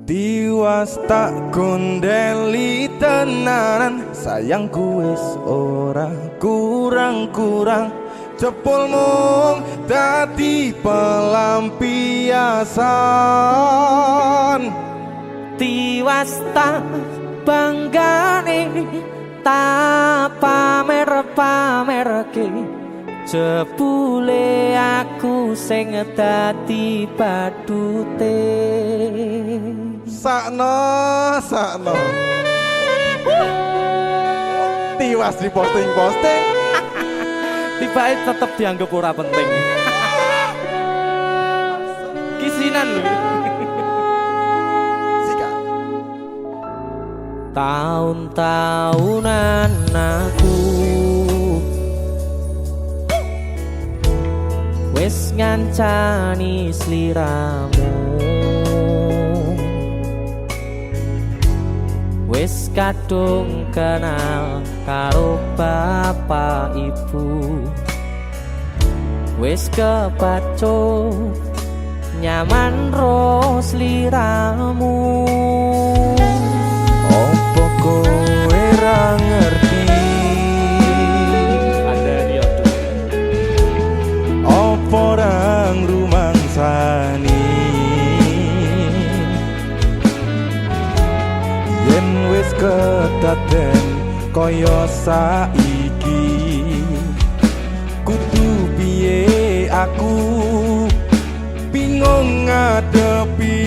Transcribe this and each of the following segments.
Tiwas tak kondeli tenanan, sayangku wis ora kurang-kurang. Jepul mung dadi pelampiasan. Tiwas tak banggane tak pamer-pamerke, jebule aku sing dadi badute. Sakno Tiwas di posting-posting, tibae tetep dianggap ora penting. Kisinan lho. sikat. Tahun-tahunan aku wis ngancani sliramu, wis kadung kenal karo bapak ibu, wis kepacut nyaman ro sliramu. Opo kowe ra ngerti? Ada dia Opo rang rumangsani? Yen wis kedaden kaya saiki, kudu piye aku bingung ngadepi.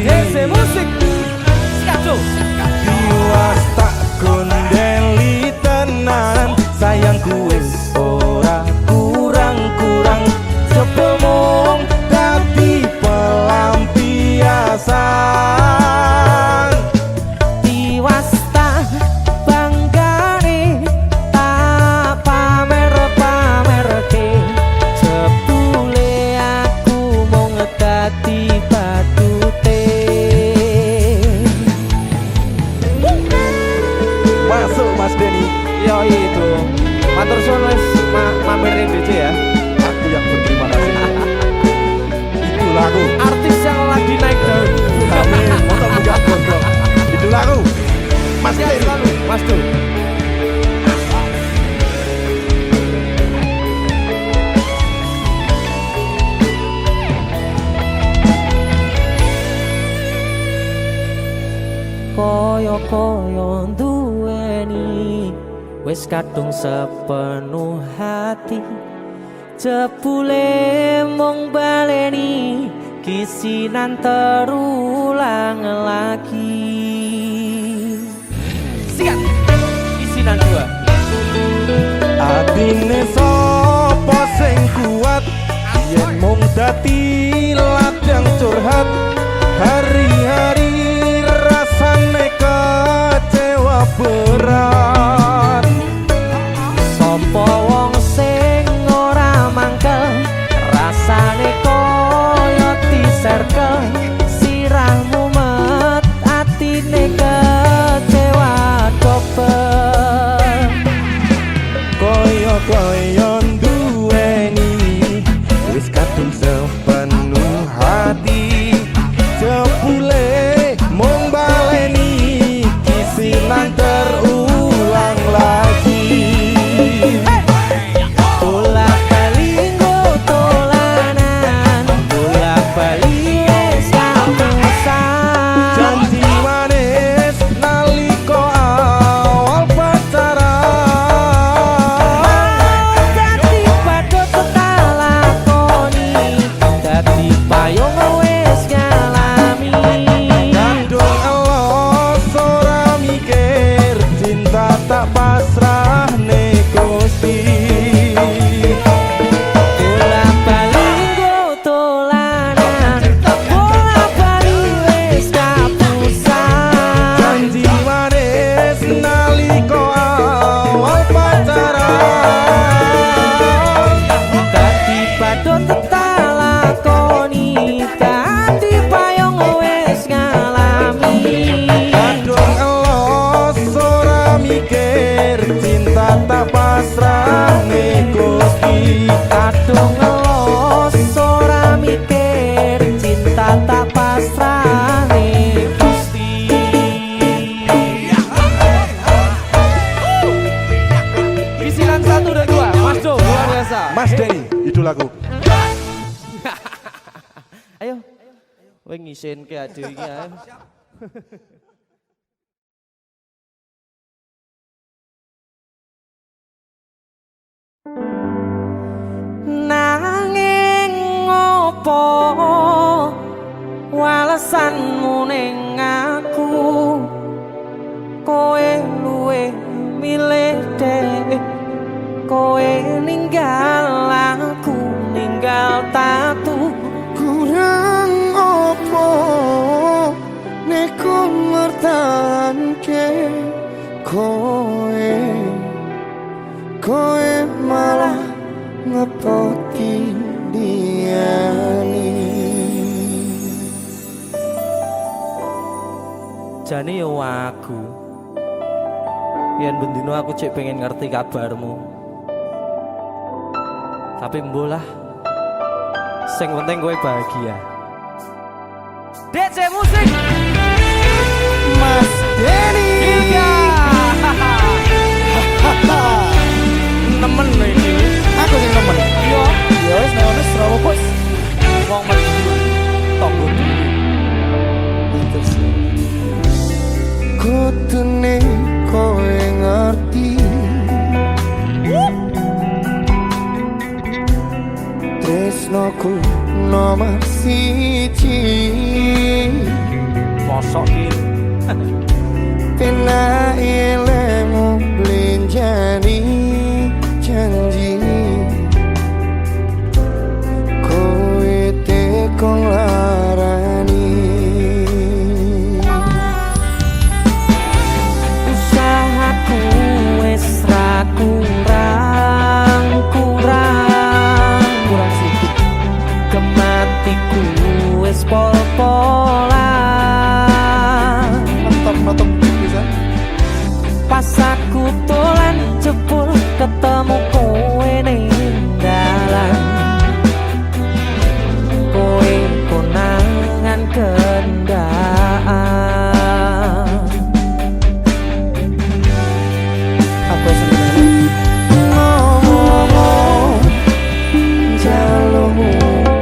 Dese musik Skajo. Tiwas tak kondeli tenan, sayangku wis ora kurang-kurang. Jebul mung dadi pelampiasan. Tiwas tak banggane tak pamer-pamerke, jebule aku mung dadi badute. Masuk Mas Denny, Yo itu matur suwun wis mamerin DJ ya. aku yang berterima kasih. Itu lagu Artis yang lagi naik daun. Amin, motor buka gondrong. Itu lagu Mas Sehat Denny. selalu, Mas Dul. Koyo-koyo duweni wis kadung sepenuh hati, jebule mung baleni kisinan terulang lagi. Sikat kisinan dua. Atine sapa sing kuat, yen mung dadi ladang curhat. Hari-hari rasane kecewa berat. Sopo wong sing ora mangkel, rasane koyo diserkel, sirahmu met atine kecewa dobel. Koyo-koyo duweni wis kadung sepen Mas Denny, idolaku. Ayo. Kowe ngisinke ade iki ae. Nanging ngopo walesanmu ning aku, kowe luwe milih dhewe, kowe ninggal aku ninggal tatu. Kurang opo neku ngertanke kowe malah ngepoti diani. Jane yo aku yen bendino aku cek pengen ngerti kabarmu, tapi mbolah sing penting kowe bahagia. DC musik Mas Denny nemen lho iki. aku sing nemen. Yo Ya wis nek wis ora bos. wong mesti tonggo dulu. Kutune kowe ngerti tresnoku nomor siji. Mosok iki Pena ilmu blenjani janji kowe tekong larani. usahaku wis ra kurang sithik, kematiku wis pol-polan. Mantap bisa. Pas aku dolan jebul ketemu kowe ning dalan, kowe konangan kendaan. Apa sebenarnya? Ngomong jalurmu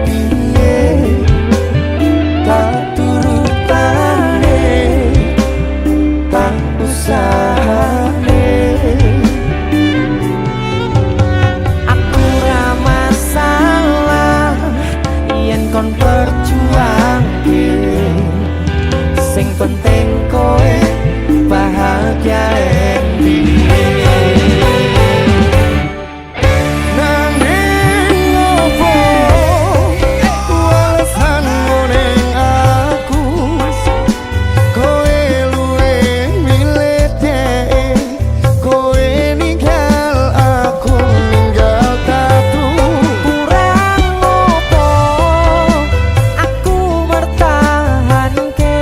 piye tak turutane tak usahane. Aku ra masalah yen kon perjuangke, sing penting kowe bahagia Nanging opo walesanmu ning aku, kowe luwe milih dhewe, kowe ninggal aku ninggal tatu. kurang opo aku mertahanke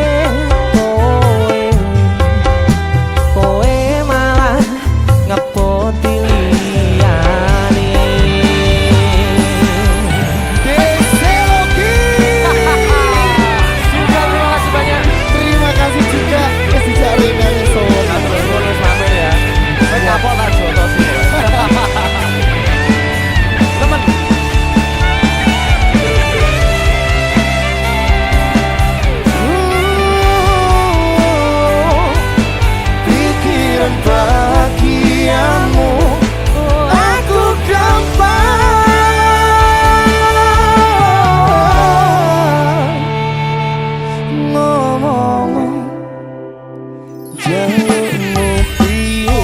kowe malah ngepoti liyane. Deseloki. Juga terima kasih banyak. Terima kasih juga bisa ringannya soal. Boleh mampir ya. Saya kapok tak joto sih. Temen. Pikiran bahagiamu aku gampang ngomong jalurmu piye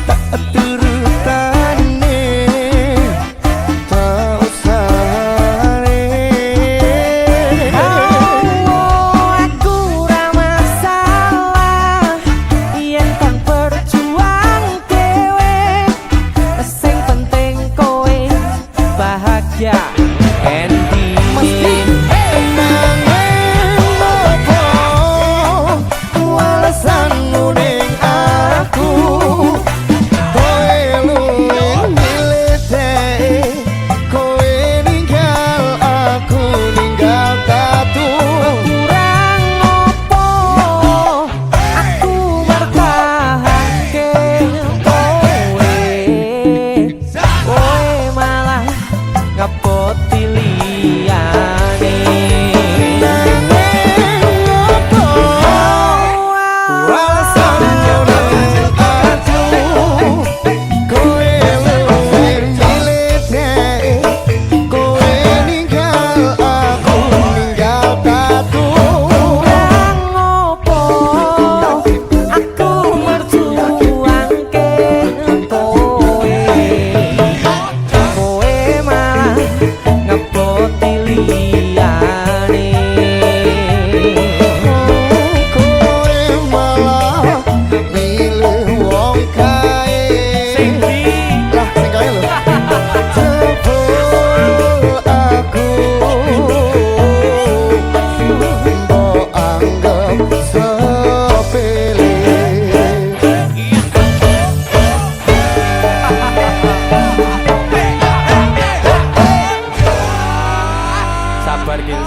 tak turutane tak usahane. Aku ra masalah yen kon berjuang dhewe, sing penting kowe bahagia. Mesti nanging opo walesanmu ning aku, kowe luwih milih dhewe, kowe ninggal aku ninggal tatu. Kurang opo aku mertahanke kowe ngepoti liyane.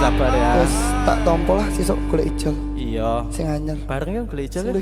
Sabar ya. Terus tak tompo lah sesuk golek ijol. Iya. Sing anyar. Bareng yo golek ijol.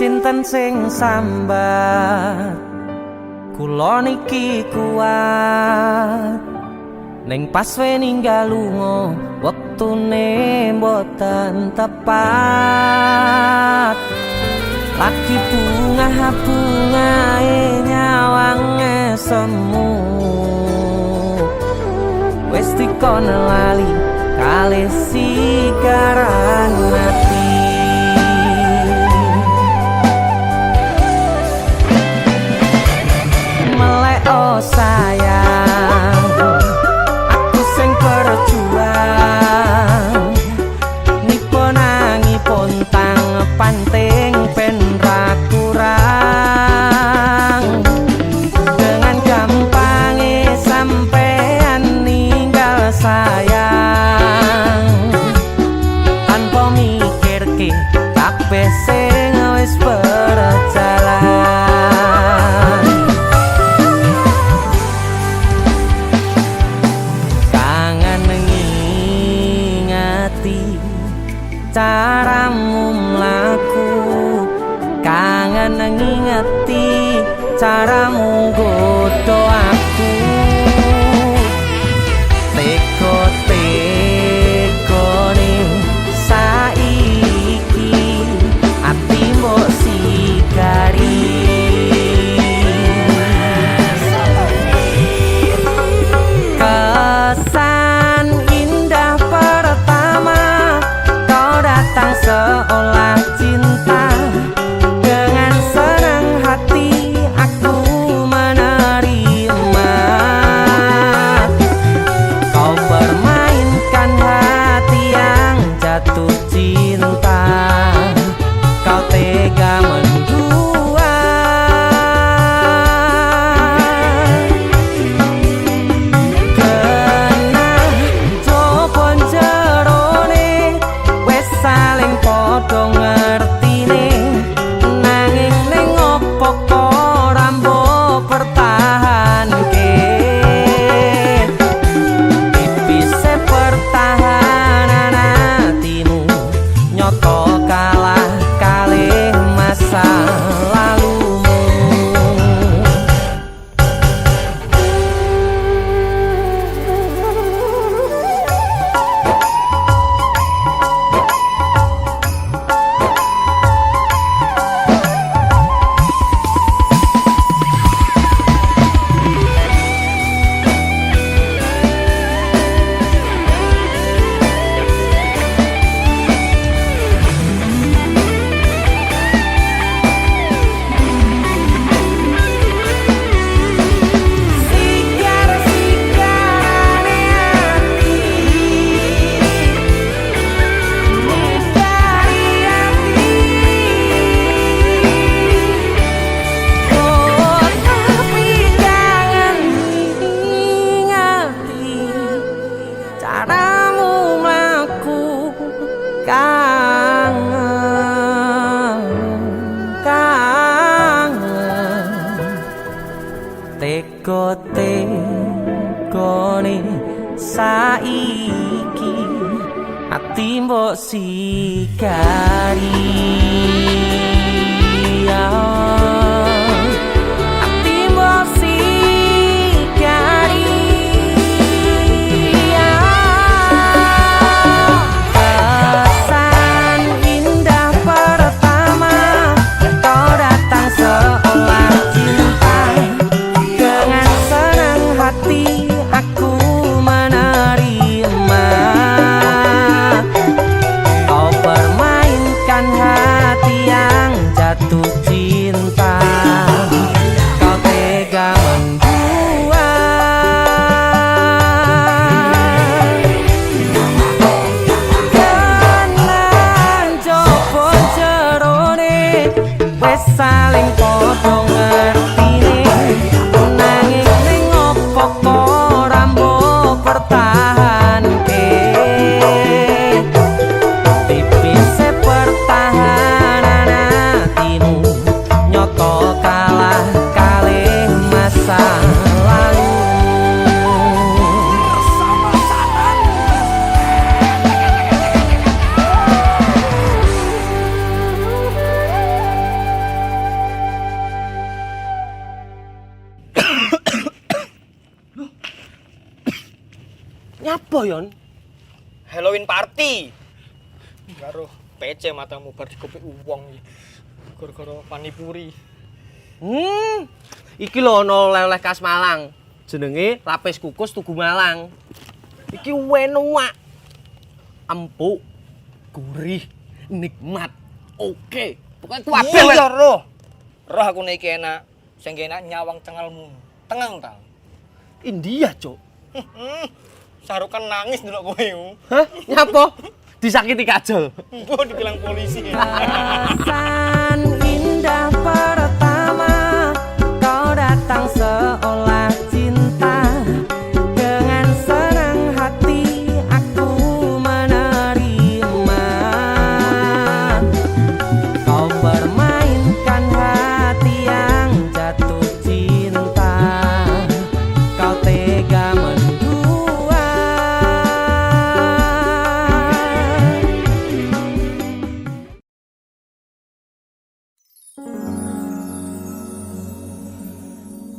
Sinten sing sambat kula niki kuat ning pas we ninggal lunga wektune mboten tepat lagi bungae nyawange semu wis dikon lali kalih sigaran mati. Oh sayang, aku sing berjuang nipun nangipun tang panting pen ra kurang dengan gampangnya sampean ninggal sayang tanpa mikirke kabeh sing wis berjalan. Caramu mlaku kangen ngingeti caramu godho aku teko-tekone saiki ati mbok sigari kesan indah pertama datang seolah cinta dengan senang hati aku menerima Tegote kone saiki ati mbok sikari ati mbok sikari kesan indah pertama kau datang seolah cinta dengan senang hati aku menerima kau permainkan hati yang jatuh cinta kau tega membuat kenan jopo jerone wes saling podo ngertine nanging ning opo kok rambo pertahanke tipise pertahanan hatimu nyoto kalah kalih masa lalu nyapa yon Halloween party. Karo PC matamu bar dikopik uwong iki. Gara-gara panipuri. Iki lho ana oleh-oleh khas Malang. Jenenge lapis kukus Tugu Malang. Iki enak. Empuk, gurih, nikmat. Oke. Pokoknya kabeh Iya roh. Roh aku nek iki enak. Sing enak nyawang cengelmu. Tengang ta. India, Cuk. Sarukan nangis ndelok kowe. Hah? Nyapa? Disakiti kajol. Mbok dibilang polisi. Kesan indah pertama kau datang seolah cinta dengan senang hati aku menerima kau permainkan hati yang jatuh cinta kau tega menduat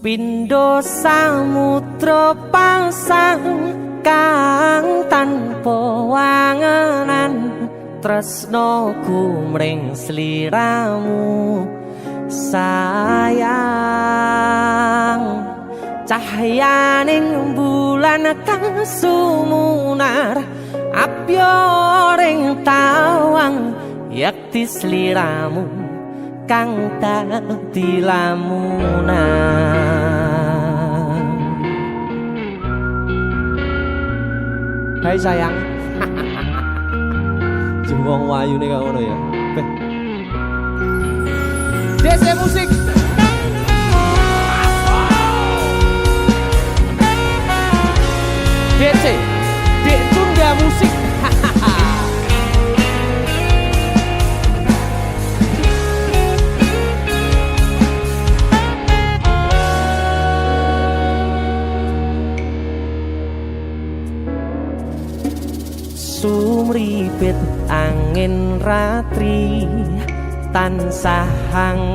Pindo samudra pasang kang tanpa wangenan tresnoku mring sliramu sayang cahyaning bulan kang sumunar apyoring tawang yakti sliramu kang dadi lamunan Hai sayang jengwong wayune kok ngono ya DC musik DC Dek Tunda musik sumripit angin ratri tansah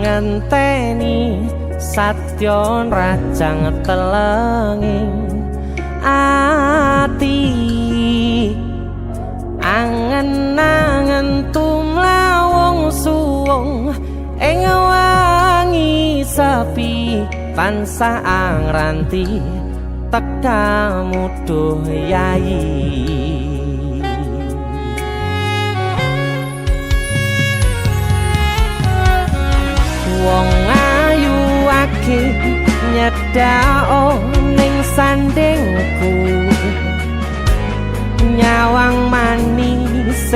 ngenteni satyon rajang telenging ati angen-angen tumlawung suwung ing wangi sepi tansah angranti tekamu duh yayi wong ayu akeh nyedhak ning sandingku nyawang manis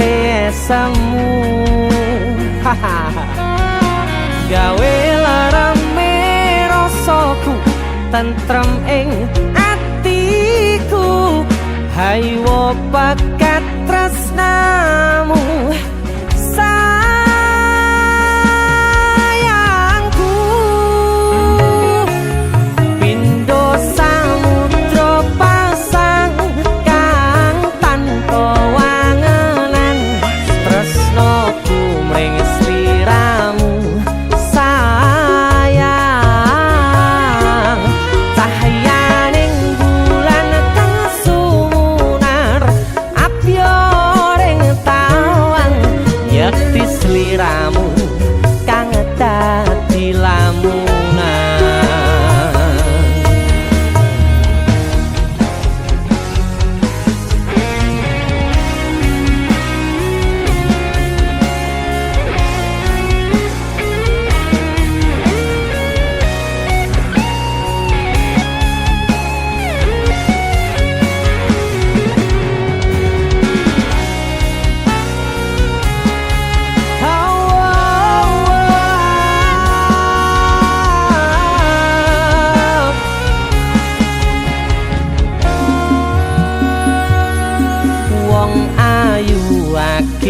semu gawe larame rasaku tentrem ing atiku haywo bakat tresnamu sayangku pindo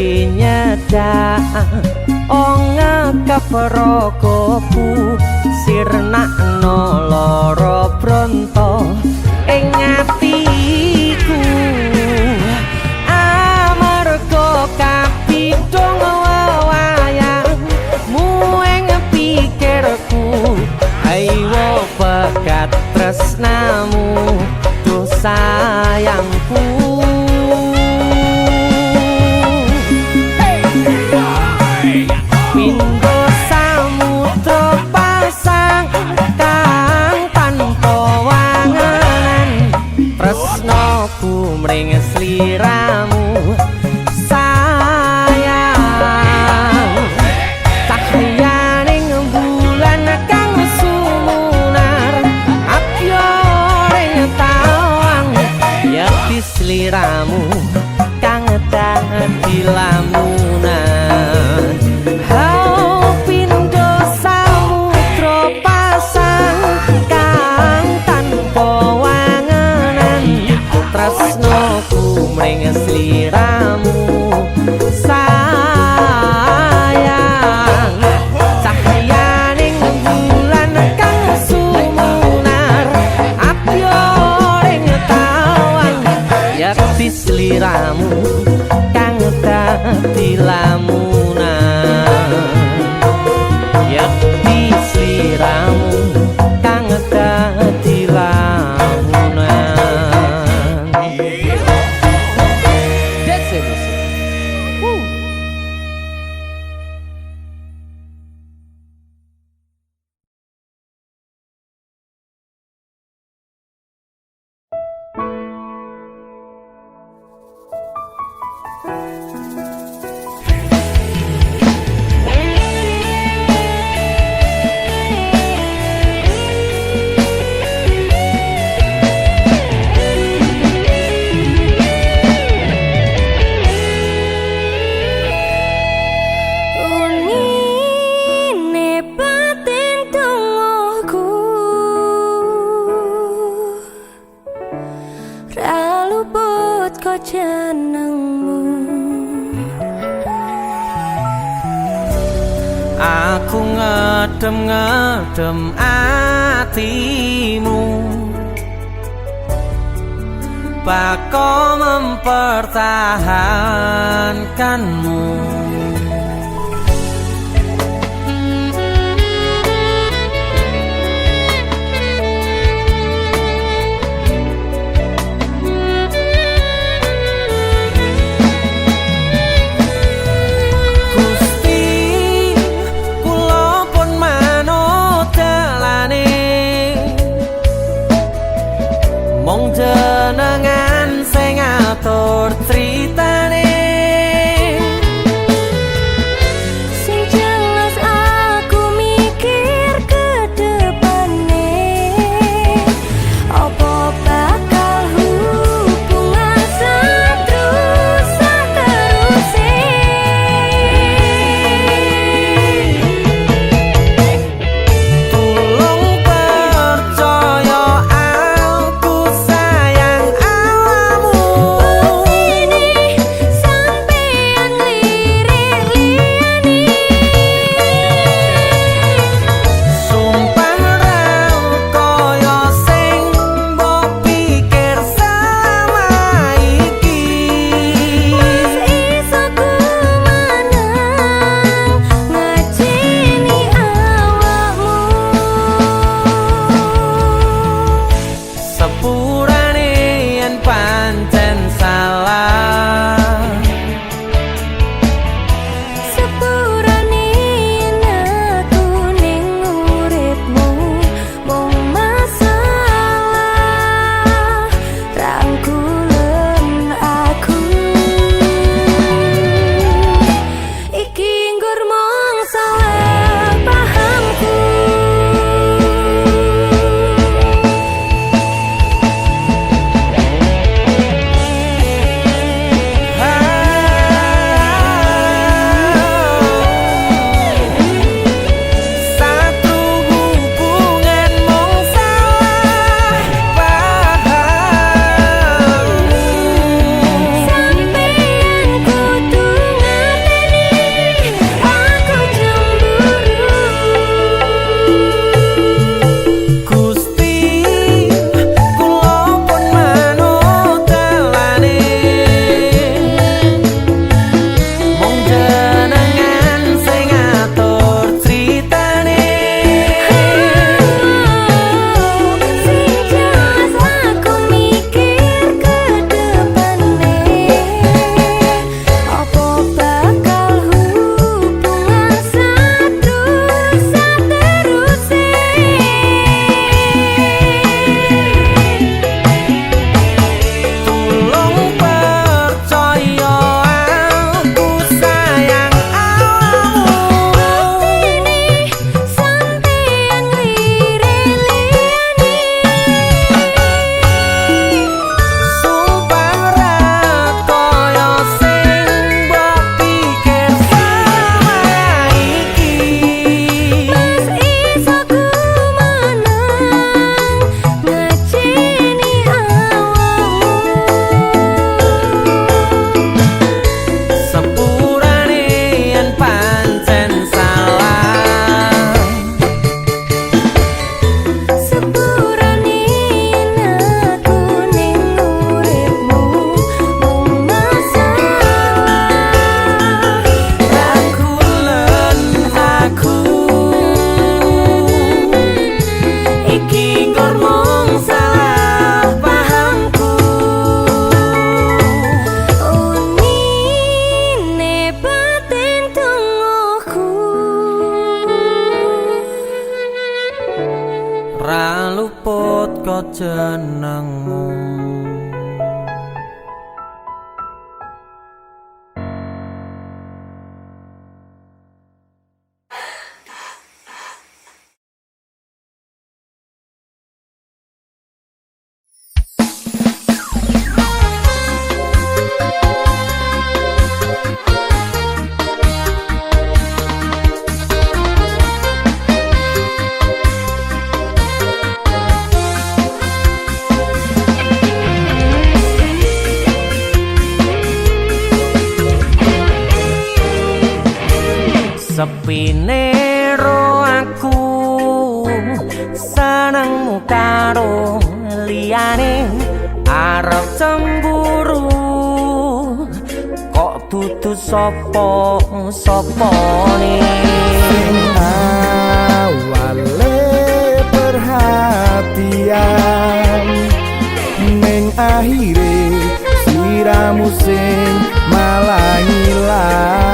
iki nyedak ngekeprokoku sirnakno lara bronto ing atiku amarga kapidhong wayangmu ing pikirku ayo pekat tresnamu duh sayangku Pindho samudra pasang kang tanpa wanganan tresnaku mring sliramu sayang cahyaning bulan kang sumunar apyoring tawang yakti sliramu kang dadi lamunan mring sliramu sayang cahyaning bulan kang sumunar apyoring tawang yakti sliramu kang dadi lamunan yakti sliramu kang dadi lamunan Aku ngedem-ngedem atimu bako mempertahankanmu mong jenengan sing ngatur critane ra luput kok jenengmu. Sepine ro aku senengmu karo liyane arep cemburu kok dudu sapa-sapane awale perhatian ning akhire siramu sing malah ngilang.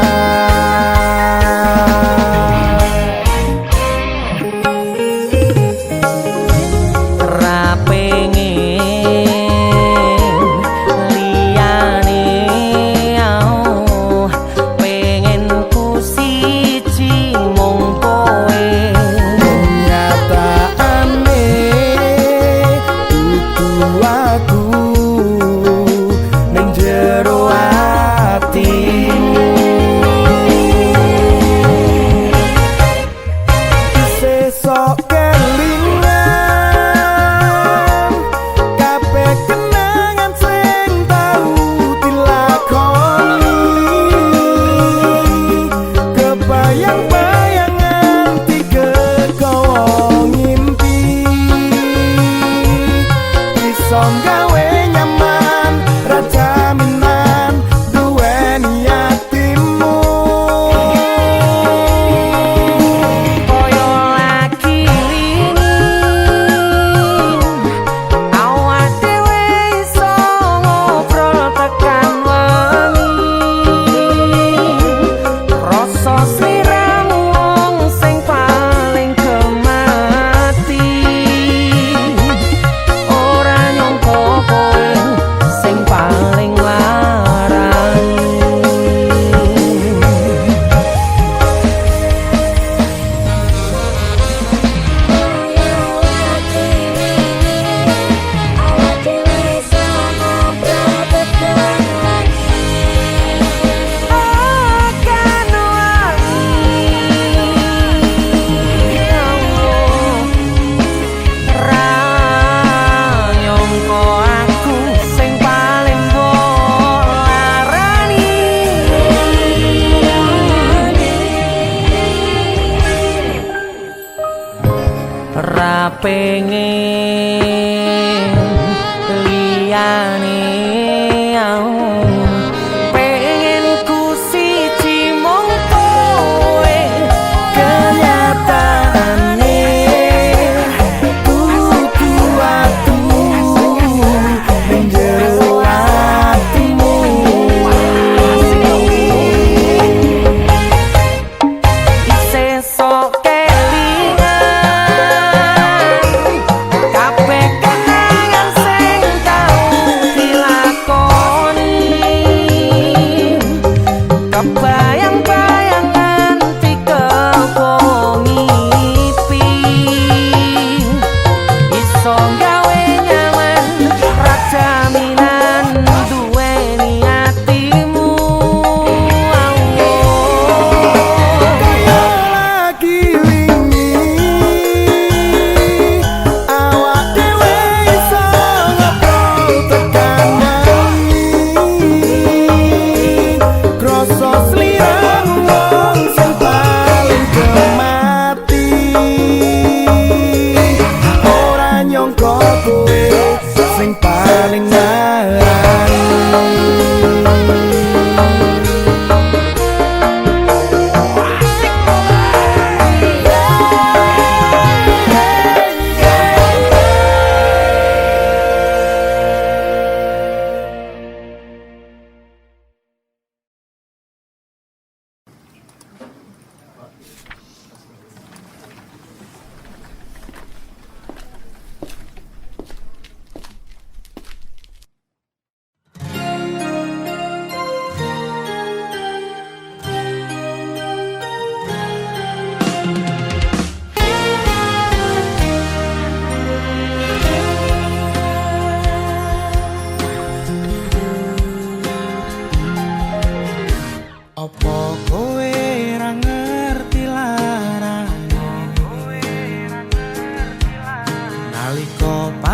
Pengen liyane pengen ku siji mung kowe kenyataane kudu atu ning jero atimu sesok kelingan kabeh kenangan sing tau dilakoni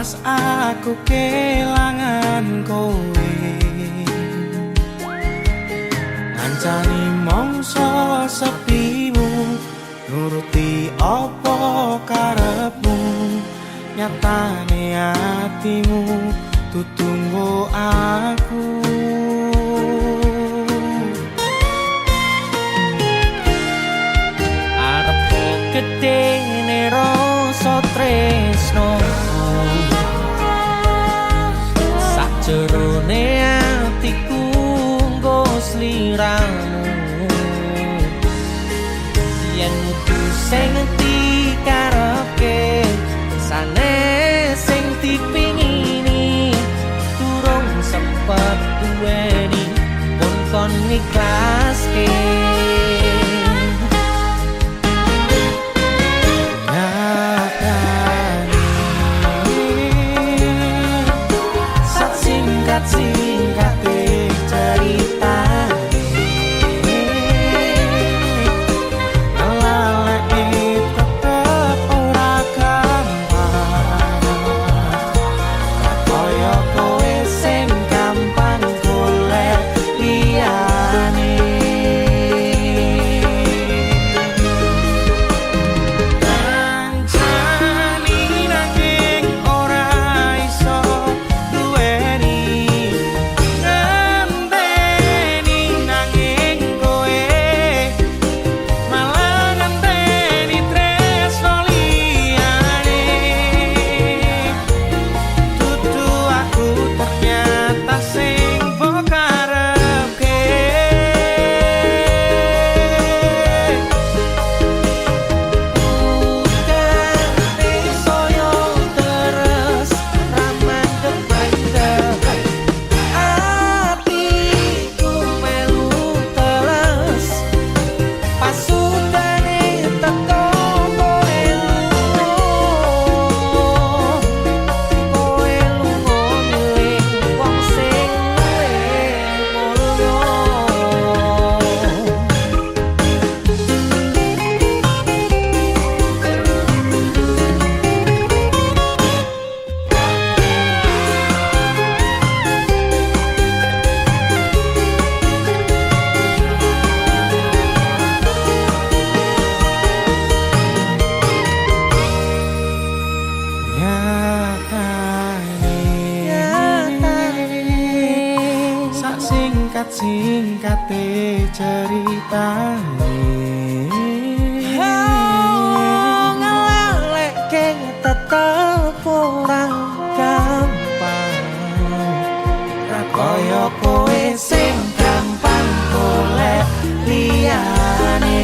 pas aku kelangan kowe ngancani mongso sepimu nuruti apa karepmu nyatane hatimu tutunggu aku arep gedene rasa tresno sakjerone atiku nggo sliramu yen mutu sing dikarepke sanes sing dipingini durung sempet duweni pun kon ikhlaske singkat cerita ngelalek tetep ora gampang kaya kowe sing gampang golek liyane kancani nanging ora iso duweni singkate ceritane ngelalekke tetep ora gampang kaya kowe sing gampang golek liyane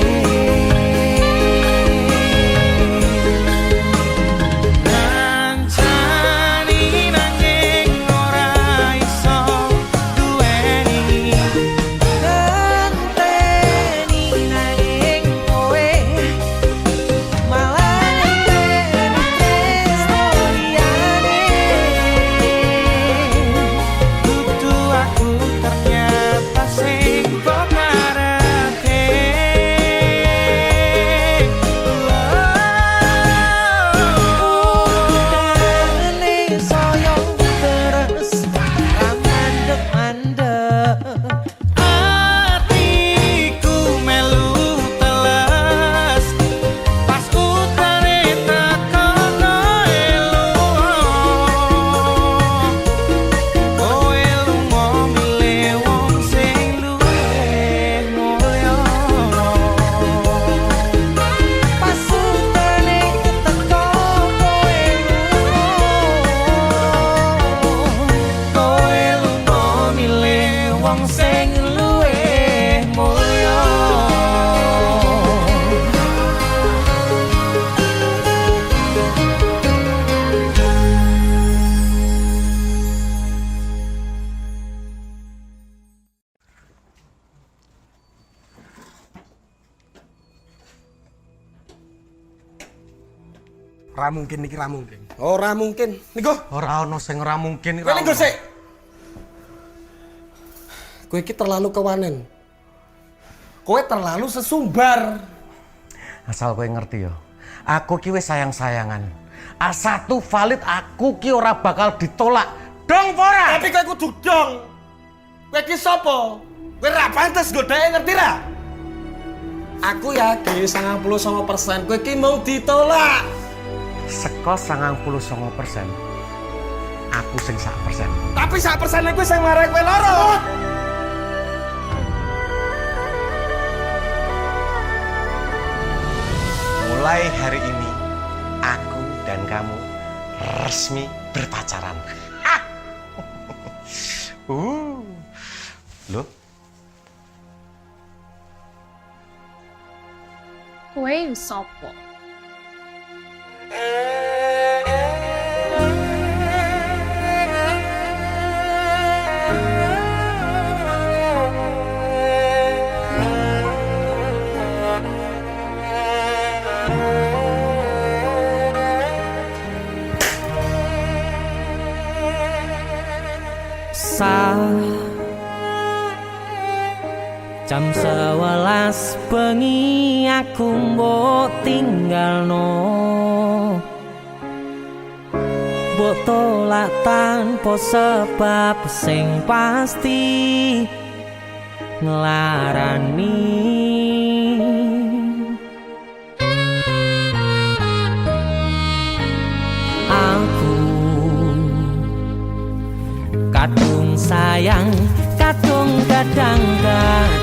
Ora mungkin iki, ora mungkin. Ora mungkin. Niku Ora ono sing ora mungkin. kowe niku sik. Kowe iki terlalu kewanen. Kowe terlalu sesumbar. Asal kowe ngerti yo. Aku ki wis sayang-sayangan A1 valid aku ki ora bakal ditolak. Dong ora? Tapi kowe kudu dong. Kowe ki sapa? Kowe ra pantes godhae ngerti ra? Aku yakin 99% kowe ki mau ditolak. Seko 99%. Aku sing 1%. Tapi 1% kowe sing marai kowe loro. Mulai hari ini aku dan kamu resmi berpacaran. Loh? Kowe sapa? Jam 11 bengi aku mbok tinggalno, mbok tolak tanpa sebab sing pasti nglarani. Aku kadung sayang, kadung kadang-kadang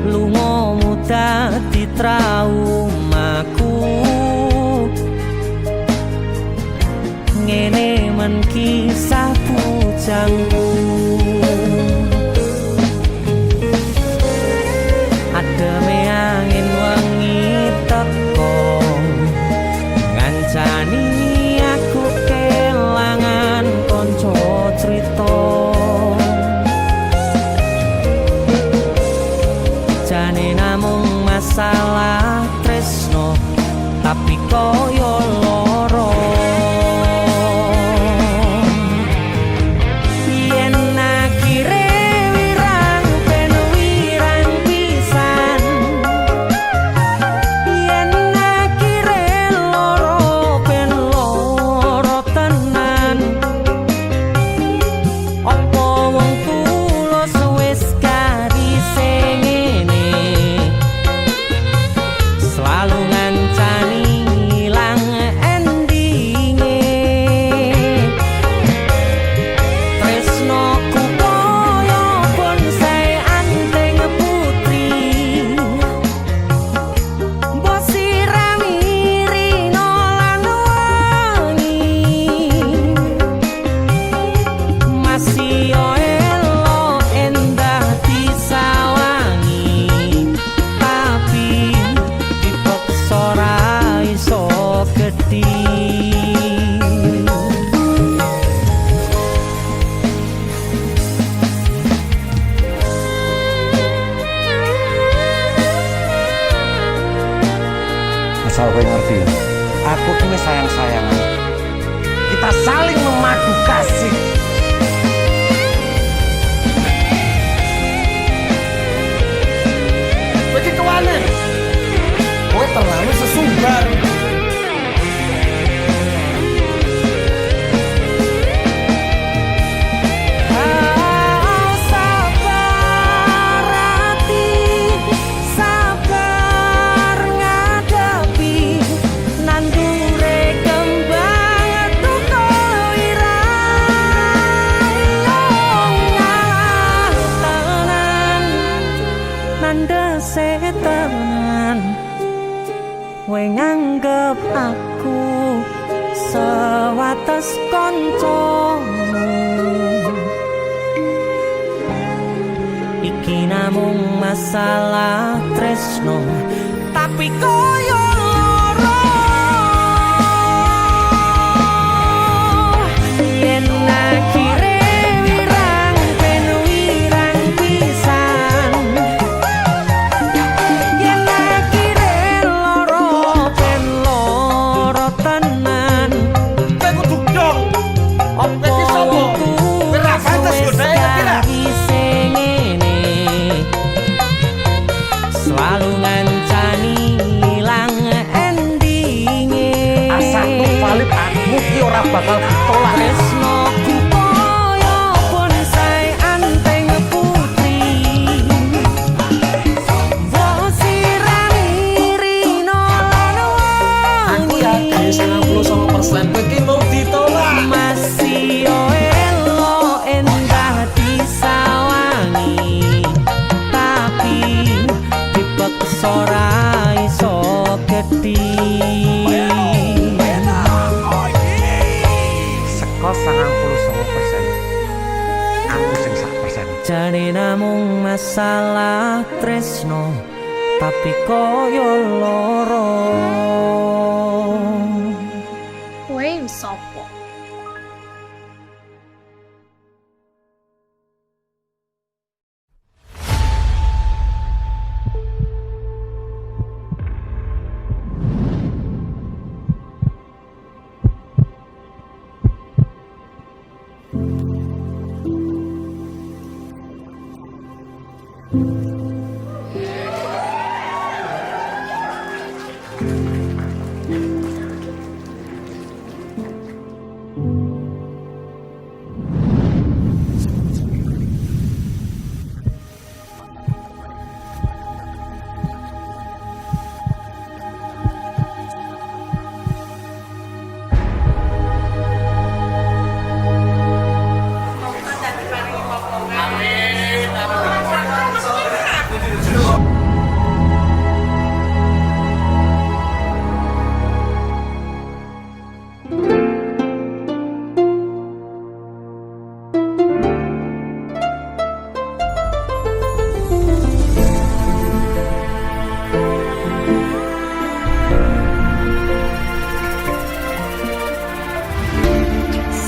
lungamu dadi traumaku. Ngene men kisah bujangku, ademe angin wengi teko ngancani aku kelangan konco cerita. Jane namung masalah tresno tapi koyo loro. Yen akhire wirang ben wirang pisan, yen akhire loro ben loro tenan. Apa wong tulus wis karise ngene, selalu ngancani ilang endinge. Tresnoku koyo bonsai anteng putri, mbok sirami rino lan wangi. Masih yo elo endah disawangi, tapi dipaksa ora iso gedhi. Asal kowe ngerti, aku kini sayang-sayangan. Kita saling memadu kasih. Kowe ki kewane. Kowe terlalu sesumbar. Sabar hati, sabar ngadepi nandure kembang tuko irang tenan, nandese tenan. Kowe nganggep aku sewates koncomu, iki namung masalah tresno tapi koyo loro. Yen akhire wirang ben wirang pisan, yen akhire loro ben loro tenan. Kowe kudu dong. Kowe ki sapa? Kowe ra pantes godhae ngerti ra? Selalu ngancani bakal ditolak. Tresnoku koyo bonsai anteng putri. Wo sirami rino lan Aku wangi. yakin 99% kowe iki mau ditolak. Masih yo elo endah disawangi. Tapi dipaksa ora iso gedhi. Seko 99%. Aku sing 100%. Jane namung masalah tresno, tapi koyo loro. Kowe sopo?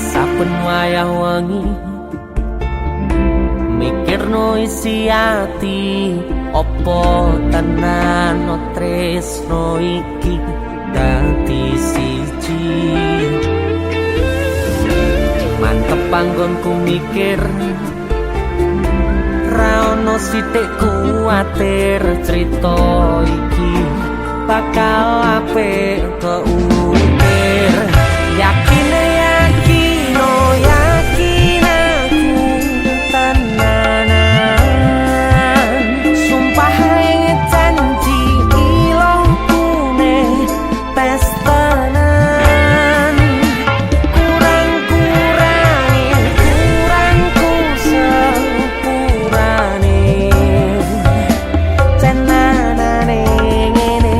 Saben wayah wengi mikirno isi ati, opo tenan tresno iki dadi siji. Mantep panggonku mikir, ra ono sithik kuwatir, crita iki bakal apik keukir. Yakin yakin oh yakin aku tenanan, sumpah ing janji ilongkune tes tenan. Kurangku sepurane tenanane ngene.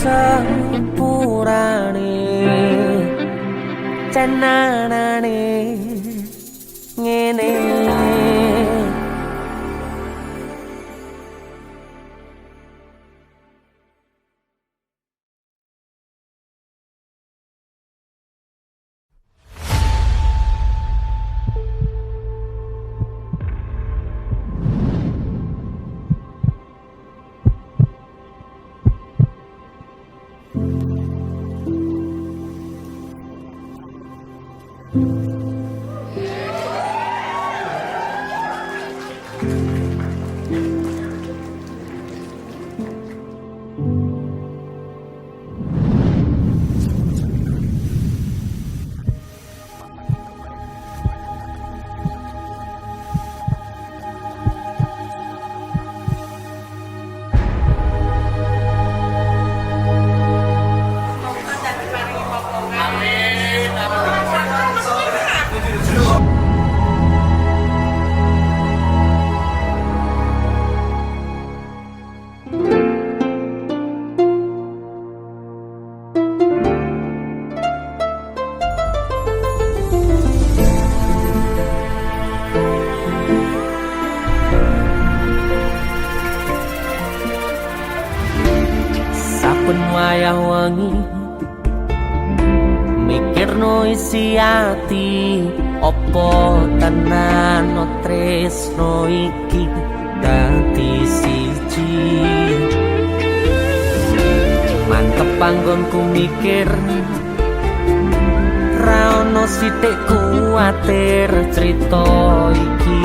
sepurane cenanane ngene. Saben wayah wengi mikirno isi ati, opo tenan no tresno iki dadi siji. Mantep panggonku mikir ra ono sithik kuwatir, crita iki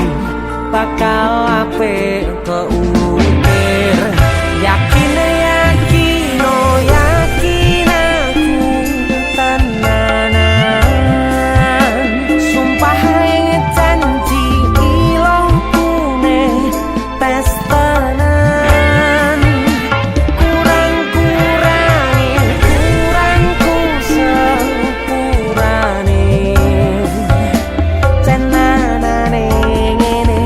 bakal apik keukir. Yakin yakin aku tenanan, sumpah janji ilongkune tes tenan. Kurangku sepurane cenanane ngene.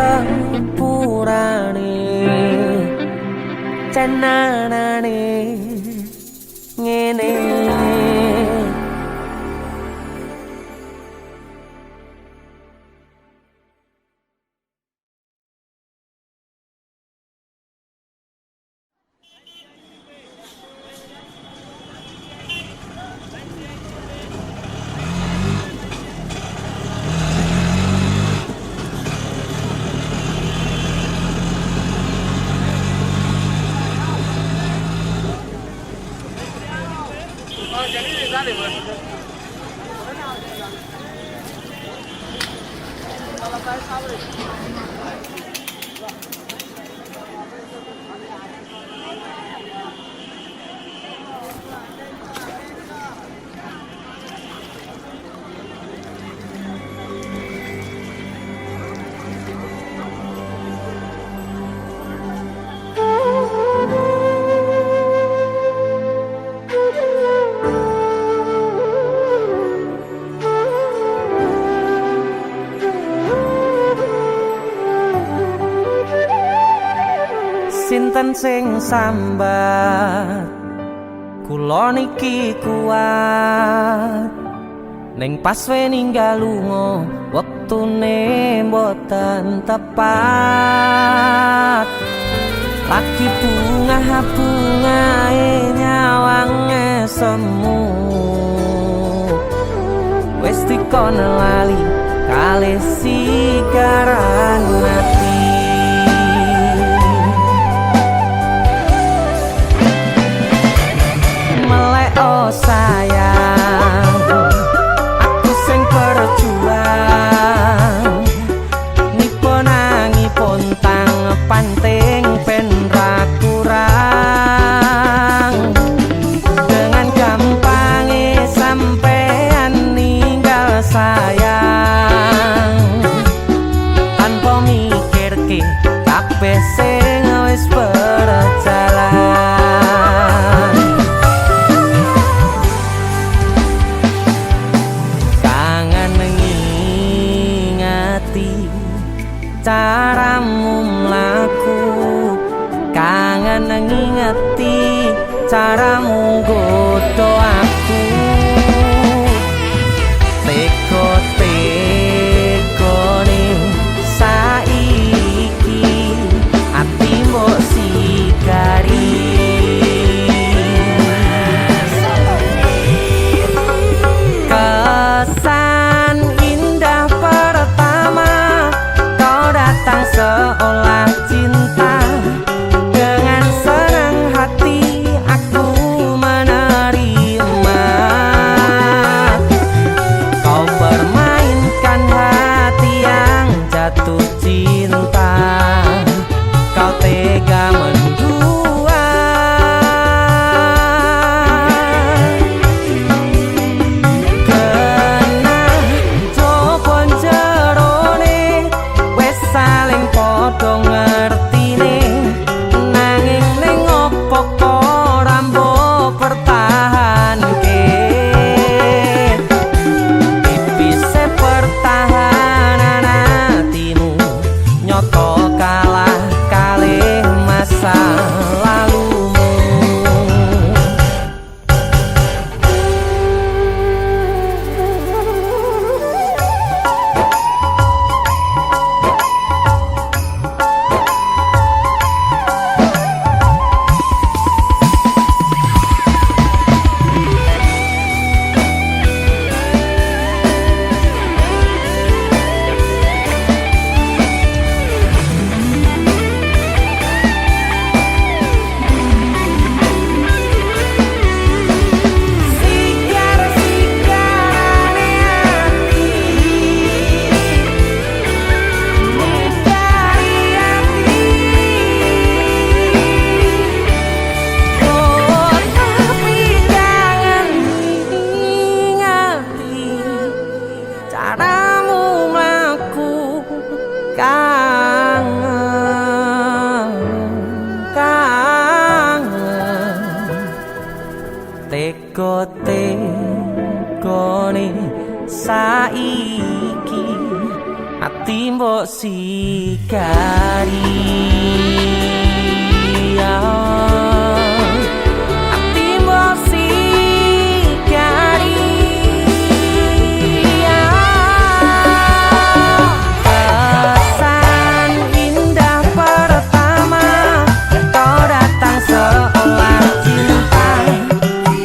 sepurane cenanane ngene. Sinten sing sambat kula niki kuat ning pas ninggal lunga wektune mboten tepat. Lagi bungae nyawange semu wis dikon lali kalih sigaran mati. Oh sayang, aku sing berjuang nipun nangipun tang panting pen ra kurang. Dengan gampangnya sampean ninggal sayang tanpa mikirke kabeh sing wis berjalan. Caramu mlaku kangen ngingeti caramu godho aku teko-tekone saiki ati mbok sigari kesan indah pertama datang seolah cinta. Dengan senang hati aku menerima kau permainkan hati yang jatuh cinta. Kau tega mendua kena jopon jerone saling podo ngertine nanging ning opo kok rambo pertahanke tipise pertahanan hatimu nyoto kalah kalih masa lalumu. Teko-tekone saiki ati ati mbok sikari ati mbok sikari kesan indah pertama kau datang seolah cinta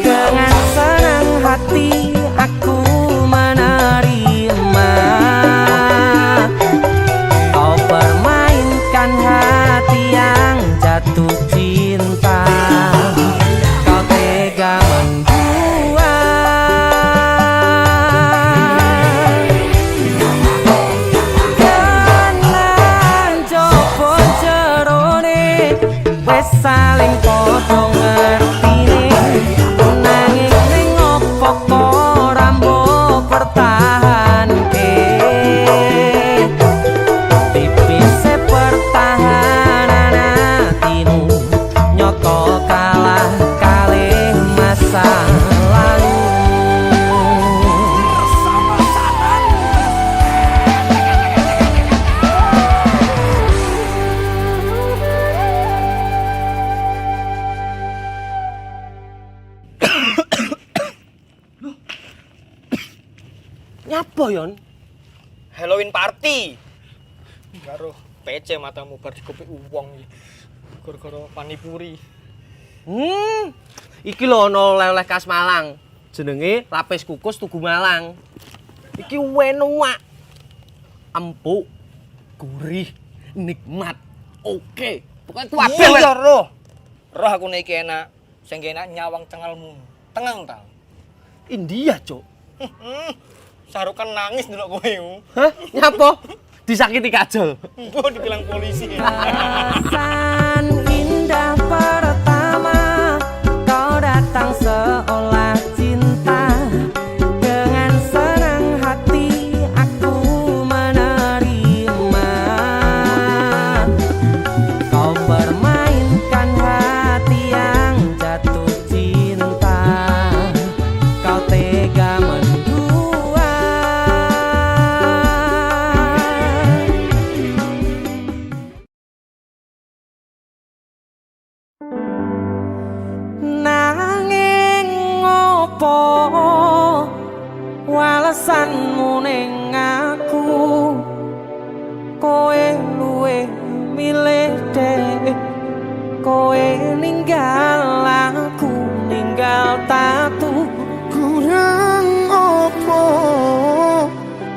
dengan senang hati aku menerima kau permainkan hati yang jatuh cinta kau tega membuat kenan jopo jerone wes saling podo ngertine nanging ning opo kok rambo pertahanke tipise pertahanan hatimu nyoto kalah kalih masa lalu Nyapa yon? Halloween party. Karo PC matamu bar dikopi uwong iki. Gara-gara panipuri. Iki lho ana oleh-oleh khas Malang. Jenenge lapis kukus Tugu Malang. Iki enak. Empuk, gurih, nikmat. Oke. Pokoknya kuwabe Iya roh. Roh aku nek iki enak. Sing enak nyawang cengalmu. Tengang ta. India, Cuk. Sarukan nangis ndelok kowe. Hah? Nyapa? Disakiti kajol. Mbok dibilang polisi. kesan indah pertama kau datang seolah cinta dengan senang hati aku menerima kau permainkan hati yang jatuh cinta kau tega menduat nanging ngopo walesanmu ning aku kowe luwe milih dek kowe ninggal aku ninggal tatu kurang opo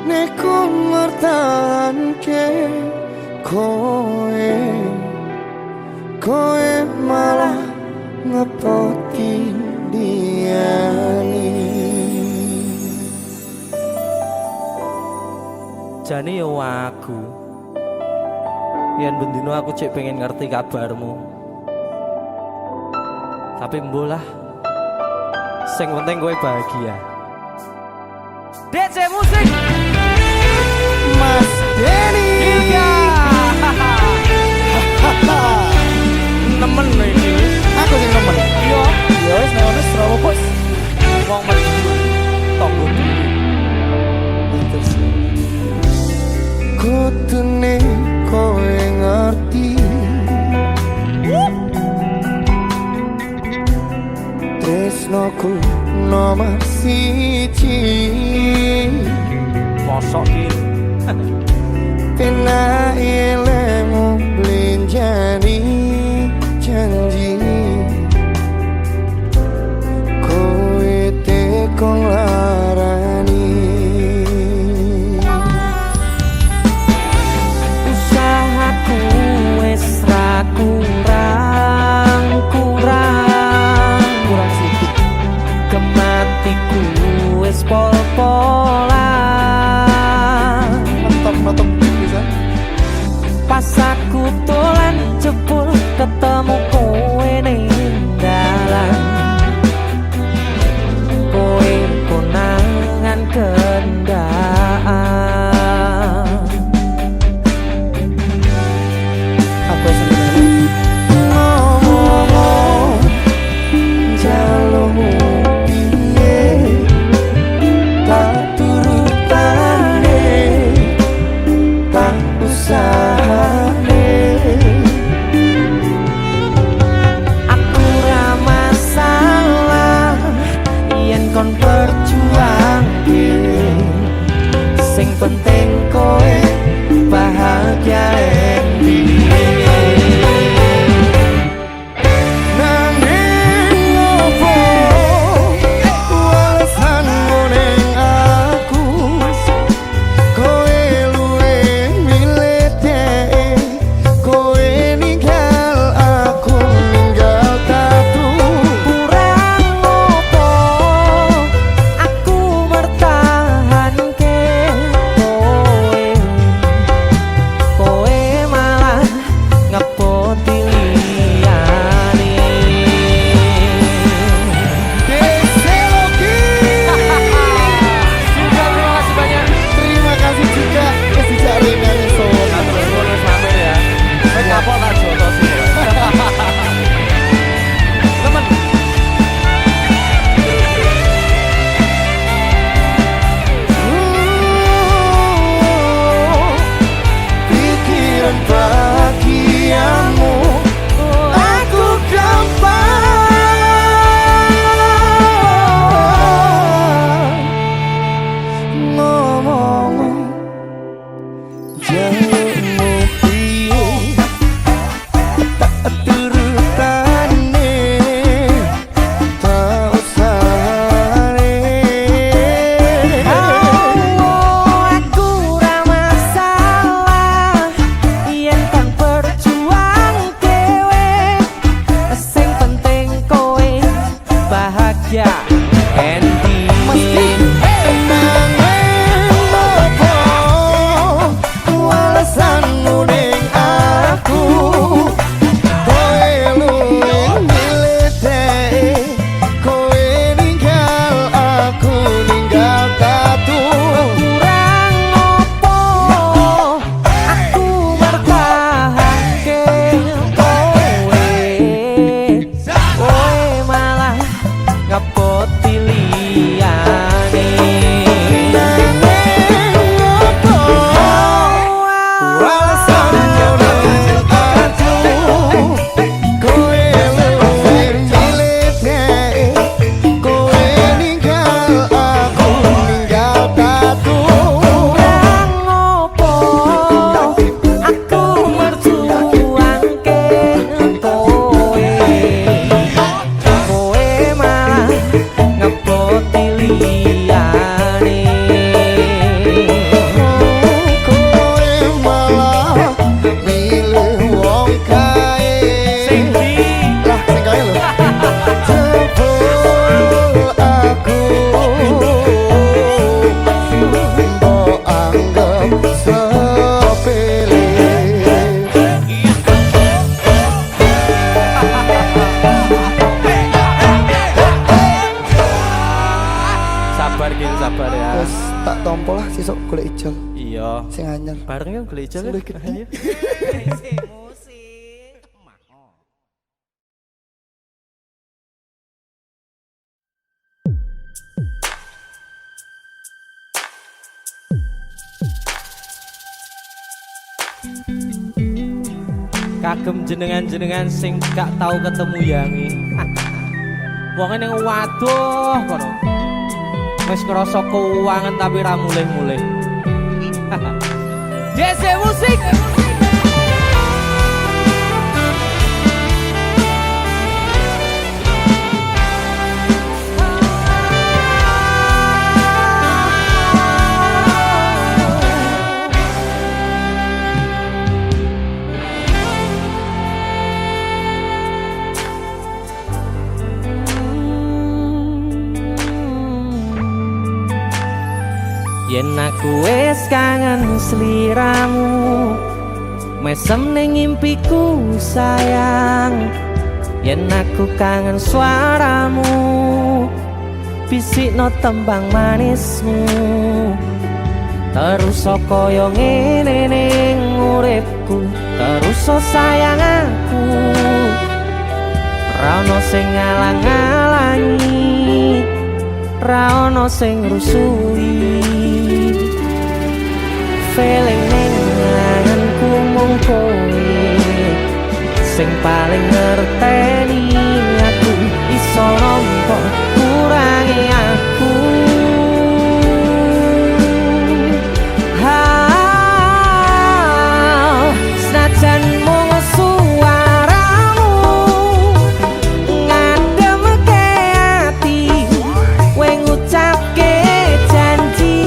neko mertahanke kowe malah ngepoti diani jane yo aku yen bendino aku cek pengen ngerti kabarmu tapi mbolah sing penting kowe bahagia DC musik Mas Denny Nemen iki. aku sing nemen Iya. ya wis nek ono Srawa bos Wong maju. Tonggo dulu. kutune kowe ngerti tresnoku nomor siji Mosok iki. pena ilmu blenjani janji kowe tekong larani usahaku wis ra kurang sedikit kematiku wis pol-polan mantap bisa pas aku dolan jebul ketemu kowe ning dalan kowe konangan kendaan apa sebenarnya ngomong jalurmu piye tak turutane tak Sing anyar. Bareng yo gereja kan. Ayo. Kagem jenengan-jenengan sing gak tau ketemu yangi. Wong ning waduh kono. Wis ngrasa keuangan tapi ra mulih-mulih. DC musik. Yen aku wis kangen sliramu, mesem ning impiku sayang. Yen aku kangen suaramu, bisikno tembang manismu. Terus kaya ngene ning uripku, terus sayang aku. Ra ono sing ngalang-alangi, ra ono sing rusui. Feeling ning anganku mung kowe sing paling ngerteni aku. Iso nampa kurangi aku. Senajan mung suaramu ngademke ati, kowe ngucapke janji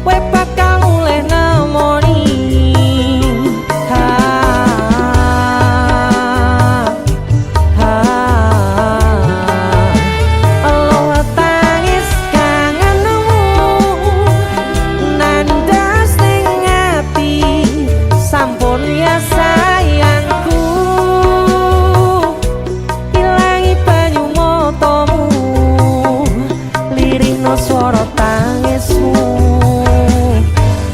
kowe bakal mulih nemoni. Allah tangis kangenmu nandas ning ati, sampun ya sayangku. Ilangi banyu matamu, lirihno swara tangismu.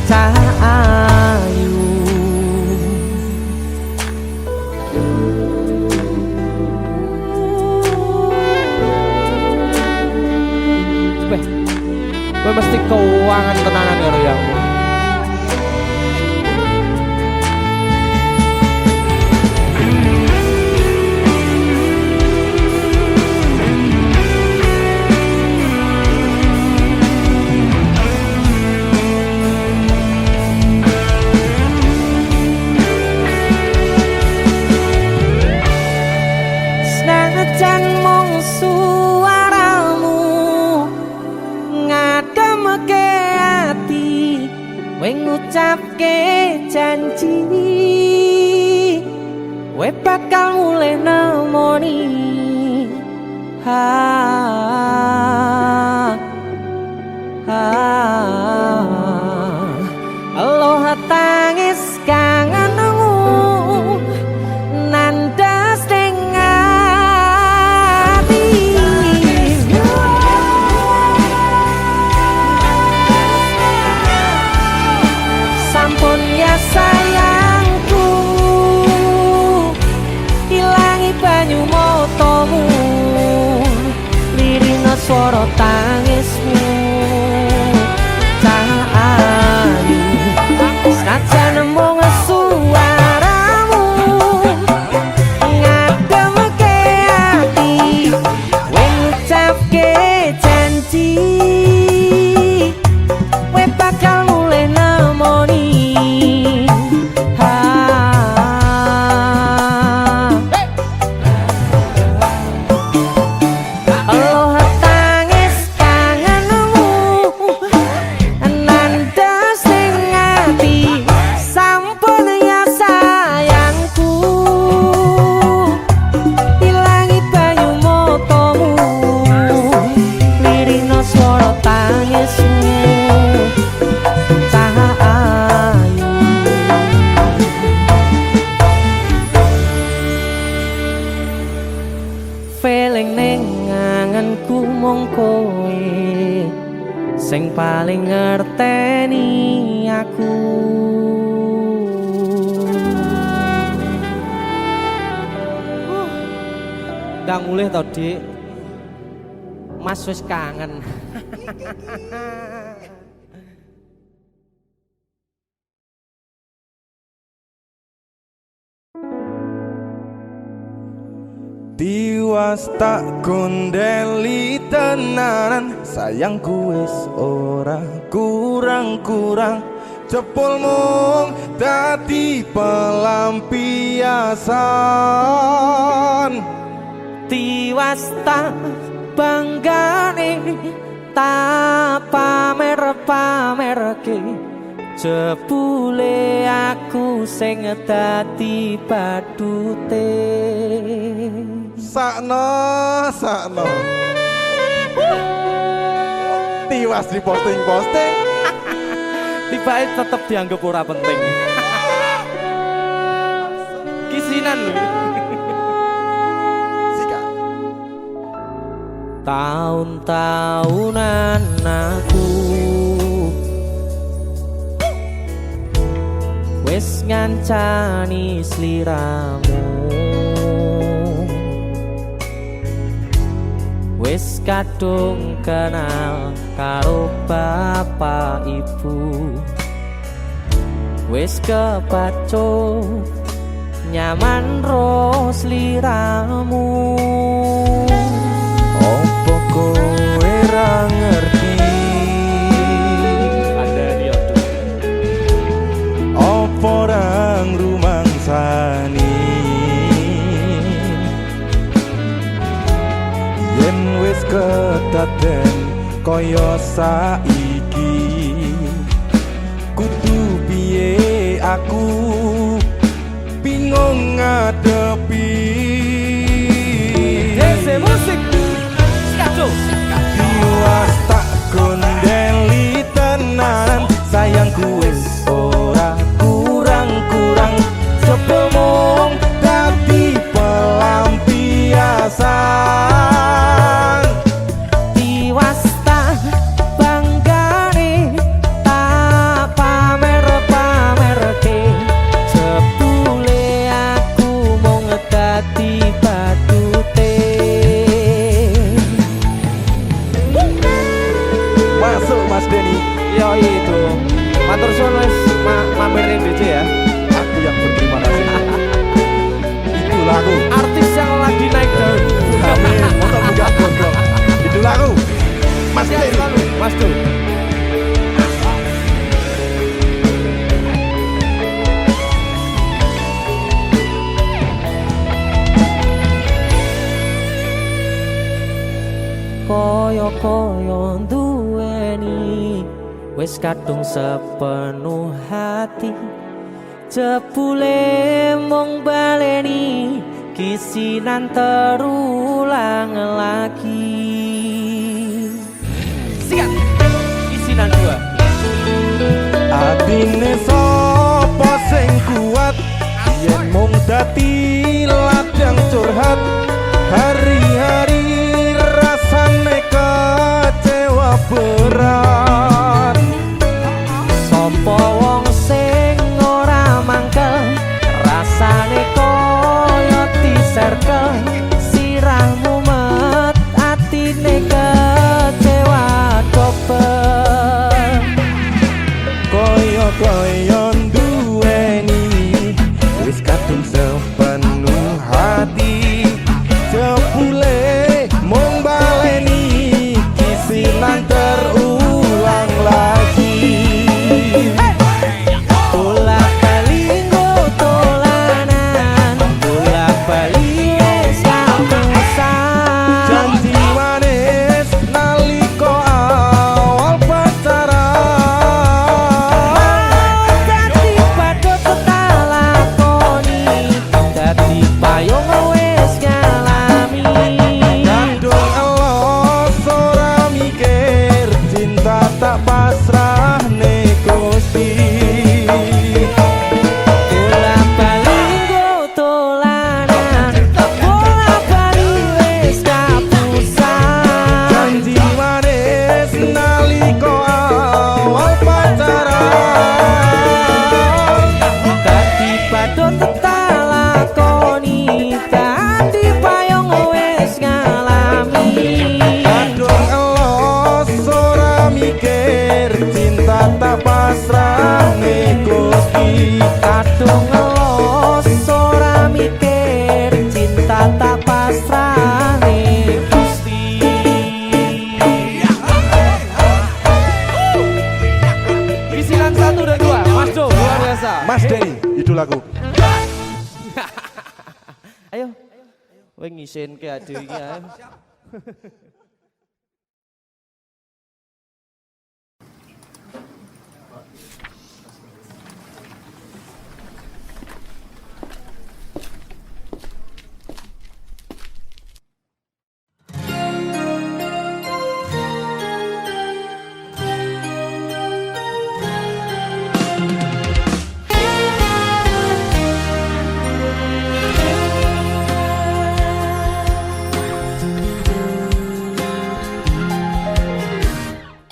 Cahayu kowe mesti keuangan tenanan karo yangmu. Senajan mung suaramu ngademke ati, kowe ngucapke janji kowe bakal mulih nemoni. Allah tangis kangenmu nandas ning ati, sampun ya sayangku. Ilangi banyu matamu, lirihno swara tangismu. Cahayu senajan mung suaramu ngademke ati, kowe ngucapke janji kowe bakal mulih nemoni. Allah tangis kangenmu nandas ning ati, sampun ya sayangku. Ilangi banyu matamu, lirihno swara tangismu. Cahayu feeling ning anganku mung kowe sing paling ngerteni aku. Gak ngulih to, Dik. Mas wis kangen. Tiwas tak gondeli tenanan, sayangku wis ora kurang-kurang, jebul mung dadi pelampiasan. Tiwas tak banggane tak pamer-pamerke, jebule aku sing dadi badute. Sakno Tiwas di posting-posting Tibae tetep dianggap ora penting. Kisinan lho. Sikat. Tahun-tahunan aku wis ngancani sliramu, wis kadung kenal karo bapak ibu, wis kepacut nyaman ro sliramu. Opo kowe ra ngerti, opo ra ngrumangsani, yen wis kedaden kaya saiki, kudu piye aku bingung ngadepi. Dese musik skaco. Tiwas tak gondeli tenan, sayangku wis ora kurang-kurang, jebul mung dadi pelampiasan. Tiwas tak banggane tak pamer-pamerke, jebule aku mung dadi badute. Masuk Mas Denny. Yo itu matur suwun wis mamerin DJ ya. Aku yang berterima kasih. Itulah aku. Artis yang lagi naik daun. Amin. Motor muda gondrong. Itulah aku. Mas Denny. Mas tuh. Koyo-koyo duweni wis kadung sepenuh hati, jebule mung baleni kisinan terulang lagi. Sikat kisinan dua. Atine sapa sing kuat, yen mung dadi ladang curhat, hari-hari rasane kecewa berat. Sopo wong sing ora mangkel, rasane koyo diserkel, sirahmu met atine kecewa dobel. Koyo-koyo duweni wis kadung sepenuh hati, do tetap lakoni dadi payung wis ngalami. Kadung elos ora mikir cinta tak pasrah Gusti. Kadung ngelos ora mikir cinta tak pasrah Gusti. Bisilan 1 dan 2 Mas Do luar biasa. Mas Denny, idol aku. Ayo kowe ngisin ke ade iki ae.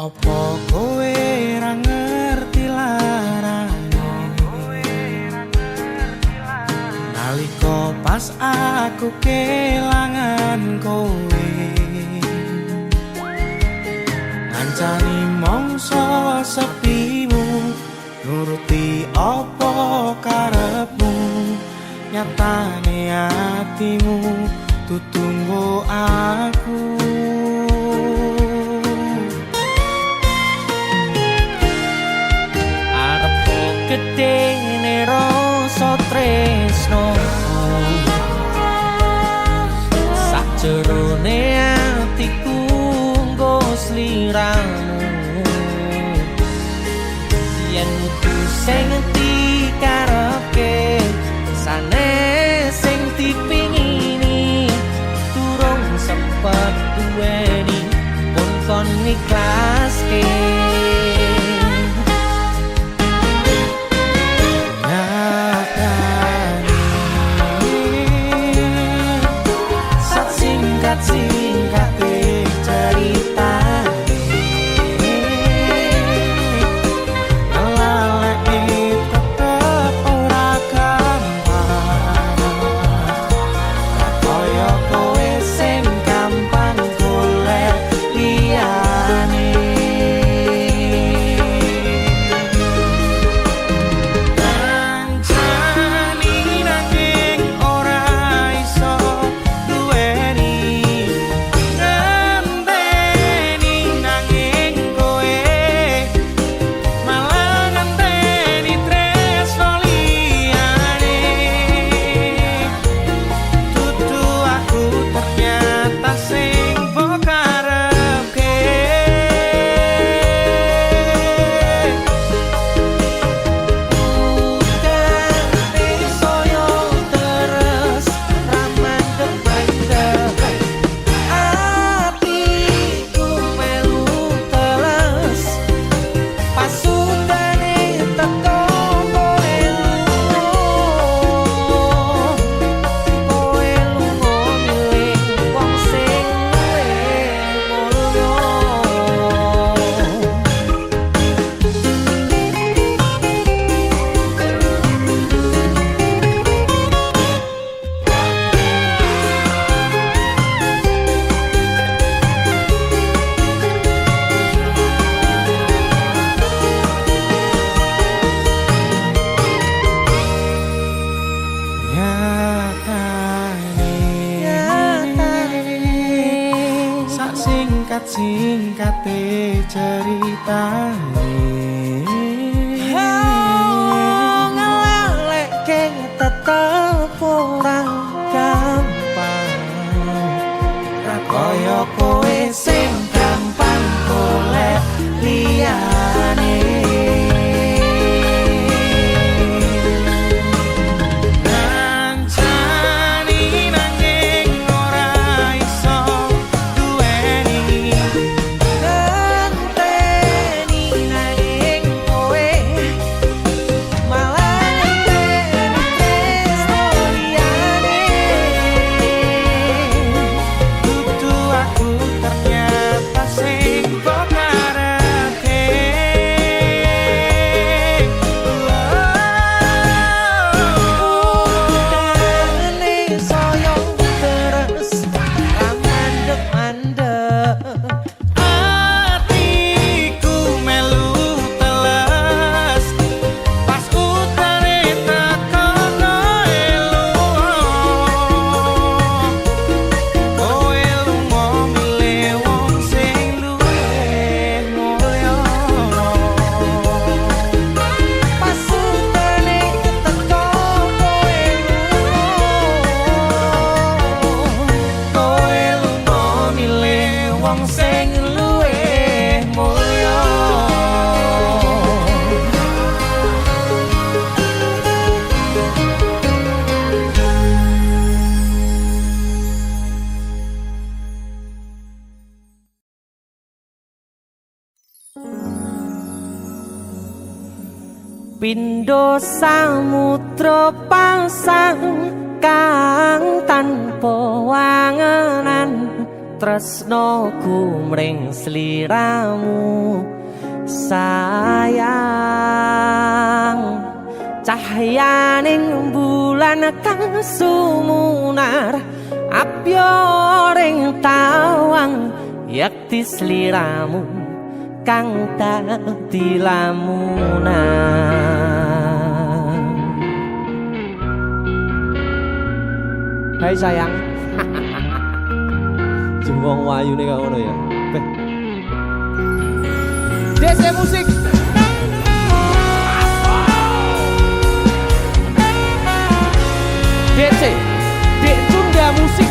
Opo kowe ra ngerti larane nalika pas aku kelangan kowe ngancani mongso sepimu nuruti opo karepmu nyatane atimu tutunggu aku. Gedene rasa tresno sakjerone atiku nggo sliramu yen kudu sing dikarepke sanes sing dipingini durung sempet duweni pun kon ikhlaske. Singkat-singkate ceritane ngelaleki tetep ora gampang kaya kowe sing gampang golek liyane. Kancani nanging ora iso duweni singkate ceritane ngelalekke tetep ora gampang kaya kowe sing gampang golek liyane. Malah ngenteni tresno Pindho samudra pasang kang tanpa wangenan tresnoku mring sliramu sayang cahyaning bulan kang sumunar apya ring tawang yakti sliramu kang dadi lamunan. Hai sayang. Jengwong wayu nih ngono ya. DC musik. DC. Dek Tunda musik.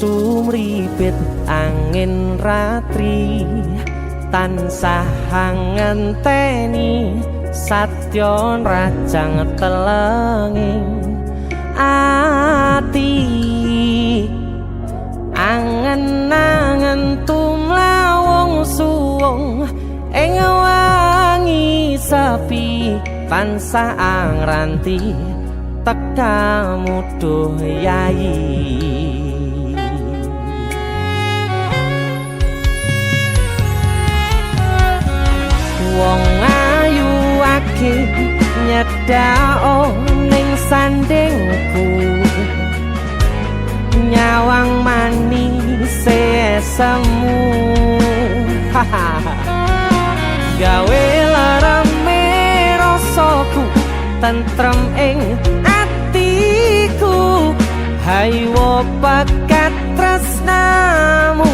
Sumripit angin ratri tansah ngenteni satyon rajang telenging ati angen-angen tumlawung suwung ing wangi sepi tansah angranti tekamu duh yayi. Wong ayu akeh nyedhak ning sandingku nyawang manis semu gawe larame rasaku tentrem ing atiku haywo bakat tresnamu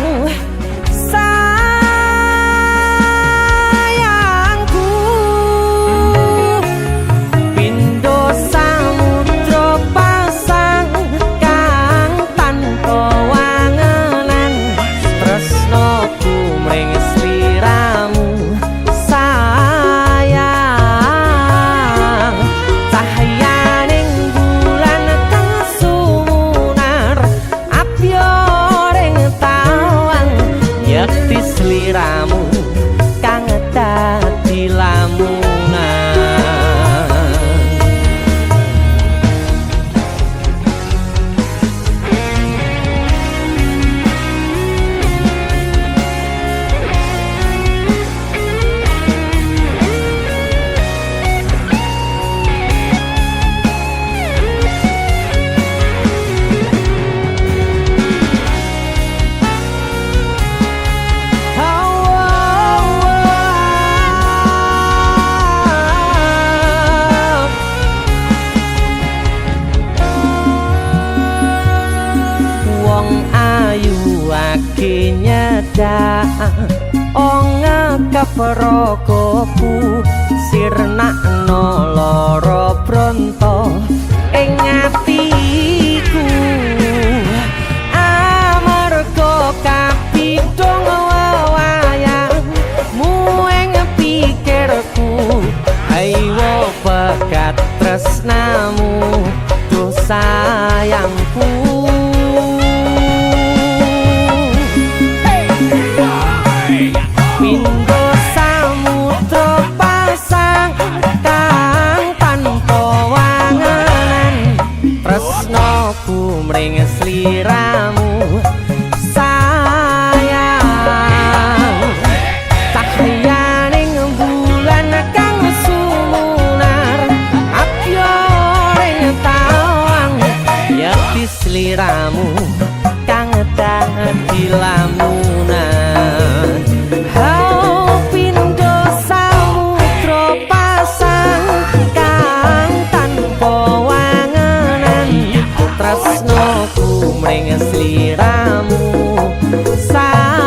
Keperokoku sirnakno lara bronto ing atiku amarga kapidhong wayangmu ing pikirku ayo bakat tresnamu duh sayangku. Mring sliramu sayang cahyaning bulan kang sumunar apya ring tawang yakti sliramu kang dadi lamunan. Hau pindho samudra pasang kang tanpa wangenan tresnoku mring sliramu sayang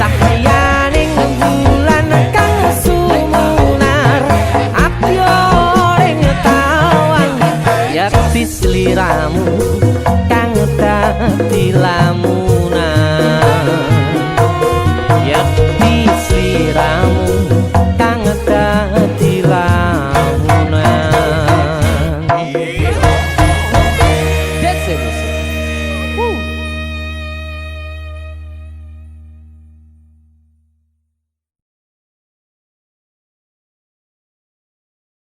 cahyaning bulan kang sumunar apya ring tawang yakti sliramu kang dadi lamunan.